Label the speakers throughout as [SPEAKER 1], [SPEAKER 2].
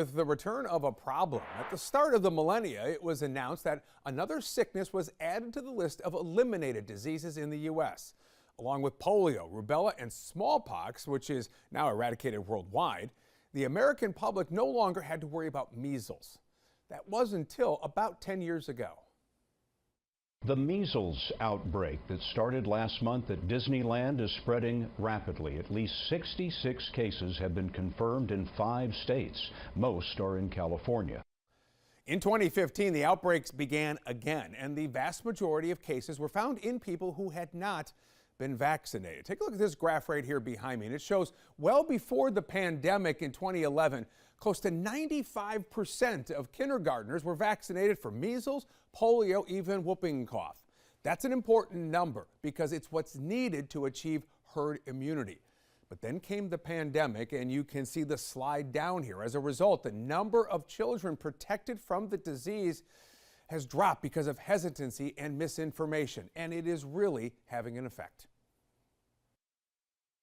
[SPEAKER 1] With the return of a problem, at the start of the millennia, it was announced that another sickness was added to the list of eliminated diseases in the U.S. Along with polio, rubella, and smallpox, which is now eradicated worldwide, the American public no longer had to worry about measles. That was until about 10 years ago.
[SPEAKER 2] The measles outbreak that started last month at Disneyland is spreading rapidly. At least 66 cases have been confirmed in 5 states. Most are in California.
[SPEAKER 1] In 2015, the outbreaks began again, and the vast majority of cases were found in people who had not been vaccinated. Take a look at this graph right here behind me, and it shows well before the pandemic in 2011, close to 95% of kindergartners were vaccinated for measles, polio, even whooping cough. That's an important number because it's what's needed to achieve herd immunity. But then came the pandemic, and you can see the slide down here. As a result, the number of children protected from the disease has dropped because of hesitancy and misinformation, and it is really having an effect.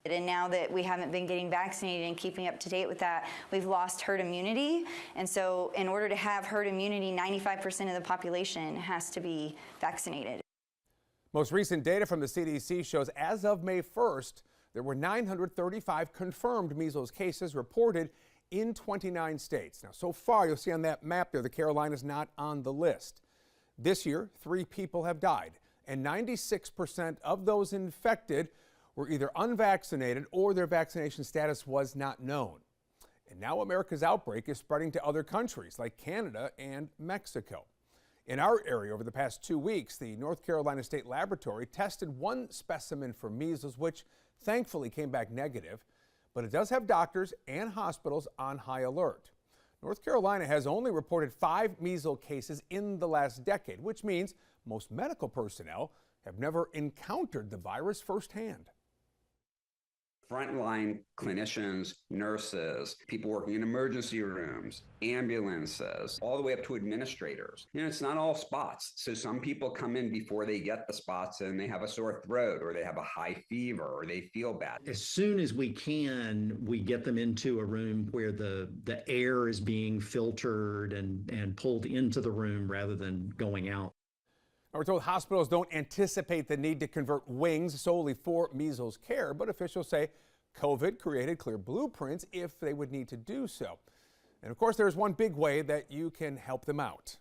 [SPEAKER 3] And now that we haven't been getting vaccinated and keeping up to date with that, we've lost herd immunity. And so in order to have herd immunity, 95% of the population has to be vaccinated.
[SPEAKER 1] Most recent data from the CDC shows as of May 1st, there were 935 confirmed measles cases reported in 29 states. Now, so far, you'll see on that map there, the Carolinas not on the list. This year, 3 people have died, and 96% of those infected were either unvaccinated or their vaccination status was not known. And now America's outbreak is spreading to other countries like Canada and Mexico. In our area over the past 2 weeks, the North Carolina State Laboratory tested 1 specimen for measles, which thankfully came back negative, but it does have doctors and hospitals on high alert. North Carolina has only reported 5 measles cases in the last decade, which means most medical personnel have never encountered the virus firsthand.
[SPEAKER 4] Frontline clinicians, nurses, people working in emergency rooms, ambulances, all the way up to administrators. You know, it's not all spots. So some people come in before they get the spots and they have a sore throat or they have a high fever or they feel bad.
[SPEAKER 5] As soon as we can, we get them into a room where the air is being filtered and pulled into the room rather than going out.
[SPEAKER 1] We're told hospitals don't anticipate the need to convert wings solely for measles care, but officials say COVID created clear blueprints if they would need to do so. And of course, there's one big way that you can help them out.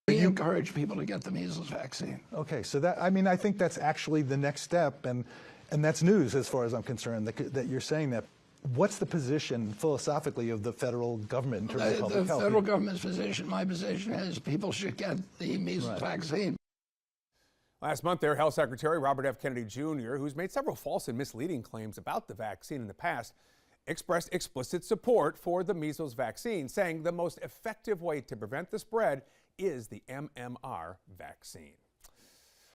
[SPEAKER 6] We encourage people to get the measles vaccine.
[SPEAKER 7] Okay, so that, I think that's actually the next step, and that's news as far as I'm concerned, that you're saying that. What's the position philosophically of the federal government in terms of public health?
[SPEAKER 6] The federal government's position, my position is people should get the measles vaccine.
[SPEAKER 1] Last month, their Health Secretary, Robert F. Kennedy Jr., who's made several false and misleading claims about the vaccine in the past, expressed explicit support for the measles vaccine, saying the most effective way to prevent the spread is the MMR vaccine.